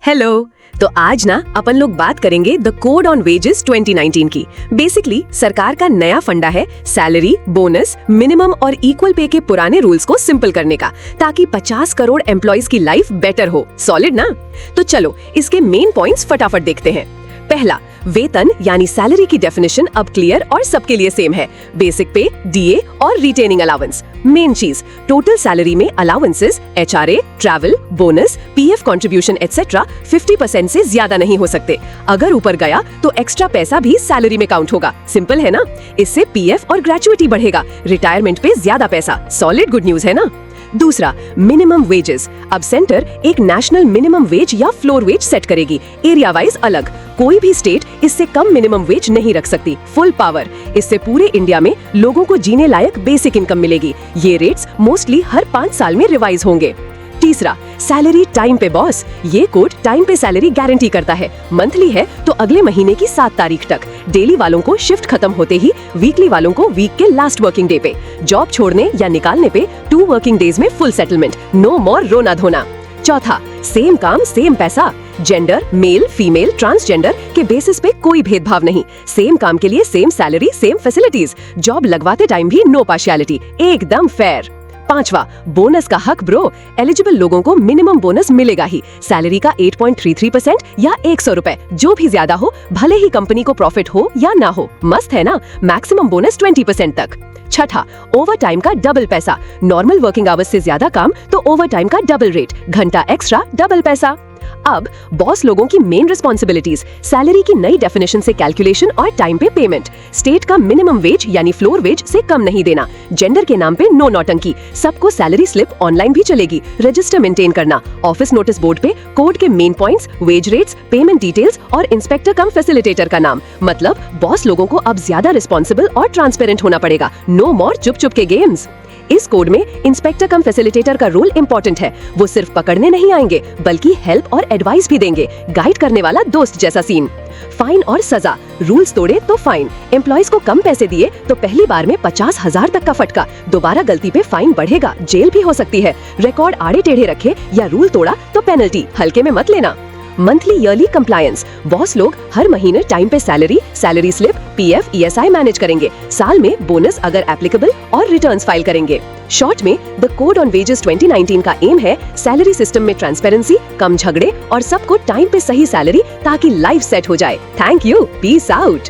Hello. तो आज ना अपन लोग बात करेंगे द कोड ऑन वेजेस 2019 की। बेसिकली सरकार का नया फंडा है सैलरी, बोनस, मिनिमम और इक्वल पे के पुराने रूल्स को सिंपल करने का, ताकि 50 करोड़ एम्प्लॉइज की लाइफ बेटर हो। सॉलिड ना? तो चलो इसके मेन पॉइंट्स फटाफट देखते हैं। पहला, वेतन यानी सैलरी की डेफिनेशन अब क्लियर और सबके लिए सेम है। बेसिक पे, डीए और रिटेनिंग अलाउंस। मेन चीज, टोटल सैलरी में allowances, HRA, travel, bonus, PF contribution etcetera 50% से ज्यादा नहीं हो सकते। अगर ऊपर गया तो एक्स्ट्रा पैसा भी सैलरी में काउंट होगा। सिंपल है ना? इससे पीएफ और ग्रेचुइटी बढ़ेगा, रिटायरमेंट पे ज्यादा पैसा। सॉलिड गुड न्यूज है ना? दूसरा, मिनिमम वेजेस। अब सेंटर एक नेशनल मिनिमम वेज या फ्लोर वेज सेट करेगी, एरिया वाइज अलग। कोई भी स्टेट इससे कम मिनिमम वेज नहीं रख सकती। Full power. इससे पूरे इंडिया में लोगों को जीने लायक बेसिक इनकम मिलेगी। ये रेट्स मोस्टली हर 5 साल में रिवाइज होंगे। तीसरा, सैलरी टाइम पे बॉस। ये कोड टाइम पे सैलरी गारंटी करता है। मंथली है तो अगले महीने की 7 तारीख तक। डेली वालों को शिफ्ट खत्म होते ही, वीकली वालों को वीक के लास्ट वर्किंग डे पे। जॉब छोड़ने या निकालने पे 2 वर्किंग डेज में फुल सेटलमेंट। नो मोर रोना धोना। चौथा, सेम काम सेम पैसा। जेंडर, मेल, फीमेल, ट्रांसजेंडर के बेसिस पे कोई भेदभाव नहीं। सेम काम के लिए same salary, same facilities. Job लगवाते टाइम भी नो पार्शियलिटी, एकदम फेयर। पांचवा, बोनस का हक ब्रो। एलिजिबल लोगों को मिनिमम बोनस मिलेगा ही। सैलरी का 8.33% या 100 रुपए, जो भी ज्यादा हो, भले ही कंपनी को प्रॉफिट हो या ना हो। मस्त है ना? मैक्सिमम बोनस 20% तक। छठा, ओवर टाइम का डबल पैसा। नॉर्मल वर्किंग आवर्स से ज्यादा काम तो ओवर टाइम का डबल रेट, घंटा एक्स्ट्रा डबल पैसा। अब बॉस लोगों की मेन रिस्पॉन्सिबिलिटीज, सैलरी की नई डेफिनेशन से कैलकुलेशन और टाइम पे पेमेंट। स्टेट का मिनिमम वेज यानी फ्लोर वेज से कम नहीं देना। जेंडर के नाम पे नो नौटंकी। सबको सैलरी स्लिप ऑनलाइन भी चलेगी। रजिस्टर मेंटेन करना। ऑफिस नोटिस बोर्ड पे कोड के main points, wage rates, payment details और इंस्पेक्टर कम फैसिलिटेटर का नाम। मतलब बॉस लोगों को अब ज्यादा रिस्पॉन्सिबल और ट्रांसपेरेंट होना पड़ेगा। नो मोर चुप चुप के गेम्स। इस कोड में इंस्पेक्टर कम फैसिलिटेटर का रोल इंपॉर्टेंट है। वो सिर्फ पकड़ने नहीं आएंगे, बल्कि हेल्प और एडवाइस भी देंगे। गाइड करने वाला दोस्त जैसा सीन। फाइन और सजा। रूल्स तोड़े तो फाइन। एम्प्लॉइज को कम पैसे दिए तो पहली बार में 50,000 तक का फटका। दोबारा गलती पे फाइन बढ़ेगा, जेल भी हो सकती है। रिकॉर्ड आड़े टेढ़े रखे या रूल तोड़ा तो पेनल्टी, हल्के में मत लेना। Monthly yearly compliance. बॉस लोग हर महीने टाइम पे salary, salary slip, PF, ESI manage करेंगे। साल में बोनस अगर एप्लीकेबल और रिटर्न्स फाइल करेंगे। शॉर्ट में द कोड ऑन वेजेस 2019 का एम है सैलरी सिस्टम में ट्रांसपेरेंसी, कम झगड़े और सबको टाइम पे सही सैलरी, ताकि लाइफ सेट हो जाए। Thank you, peace out.